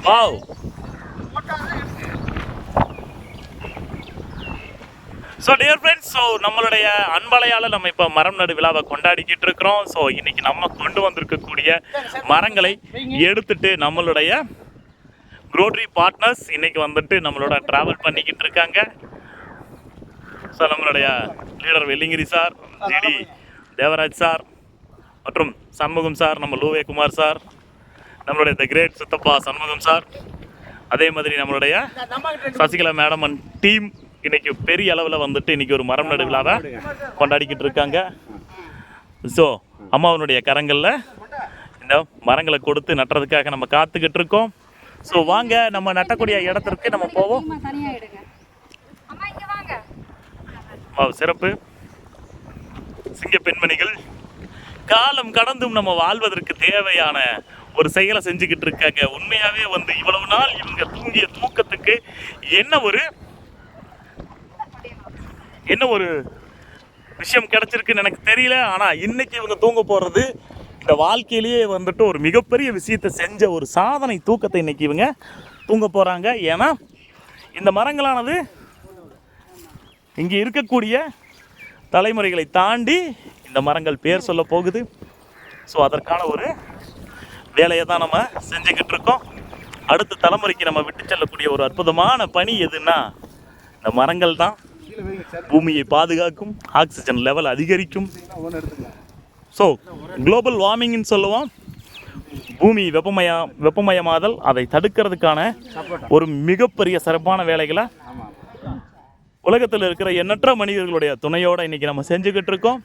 Wow. So dear friends, so நம்மளுடைய அன்பலையால் நம்ம இப்போ மரம் நடு விழாவை கொண்டாடிக்கிட்டு இருக்கிறோம். ஸோ இன்னைக்கு நம்ம கொண்டு வந்திருக்கக்கூடிய மரங்களை எடுத்துட்டு நம்மளுடைய ரோட்டரி பார்ட்னர்ஸ் இன்னைக்கு வந்துட்டு நம்மளோட ட்ராவல் பண்ணிக்கிட்டு இருக்காங்க. ஸோ நம்மளுடைய leader Vellingiri sir, GD Devaraj sir மற்றும் சண்முகம் சார், நம்ம லூவே குமார் சார், நம்மளுடைய த கிரேட் சித்தப்பா சண்முகம் சார், அதே மாதிரி நம்மளுடைய சசிகலா மேடம் அண்ட் டீம் இன்னைக்கு பெரிய அளவில் வந்துட்டு இன்னைக்கு ஒரு மரம் நடு விழாவை கொண்டாடிக்கிட்டு இருக்காங்க. ஸோ அம்மாவனுடைய கரங்களில் இந்த மரங்களை கொடுத்து நட்டுறதுக்காக நம்ம காத்துக்கிட்டு இருக்கோம். ஸோ வாங்க நம்ம நட்டக்கூடிய இடத்திற்கு நம்ம போவோம். சிறப்பு சிங்க பெண்மணிகள் காலம் கடந்தும் நம்ம வாழ்வதற்கு தேவையான ஒரு செயலை செஞ்சுக்கிட்டு இருக்காங்க. உண்மையாகவே வந்து இவ்வளவு நாள் இவங்க தூங்கிய தூக்கத்துக்கு என்ன ஒரு விஷயம் கிடைச்சிருக்குன்னு எனக்கு தெரியல. ஆனால் இன்னைக்கு இவங்க தூங்க போகிறது இந்த வாழ்க்கையிலேயே வந்துட்டு ஒரு மிகப்பெரிய விஷயத்தை செஞ்ச ஒரு சாதனை தூக்கத்தை இன்னைக்கு இவங்க தூங்க போகிறாங்க. ஏன்னா இந்த மரங்களானது இங்கே இருக்கக்கூடிய தலைமுறைகளை தாண்டி இந்த மரங்கள் பேர் சொல்ல போகுது. ஸோ அதற்கான ஒரு வேலையை தான் நம்ம செஞ்சுக்கிட்டு இருக்கோம். அடுத்த தலைமுறைக்கு நம்ம விட்டு செல்லக்கூடிய ஒரு அற்புதமான பணி எதுன்னா இந்த மரங்கள் தான். பூமியை பாதுகாக்கும், ஆக்சிஜன் லெவல் அதிகரிக்கும். ஸோ குளோபல் வார்மிங்னு சொல்லுவோம். பூமி வெப்பமயமாதல், அதை தடுக்கிறதுக்கான ஒரு மிகப்பெரிய சிறப்பான வேலைகளை உலகத்தில் இருக்கிற எண்ணற்ற மனிதர்களுடைய துணையோடு இன்றைக்கி நம்ம செஞ்சுக்கிட்டு இருக்கோம்.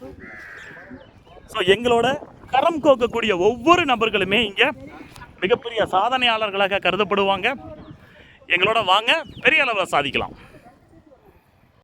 ஸோ எங்களோட கரம் கோக்கக்கூடிய ஒவ்வொரு நபர்களுமே இங்கே மிகப்பெரிய சாதனையாளர்களாக கருதப்படுவாங்க. எங்களோட வாங்க, பெரிய அளவில் சாதிக்கலாம்.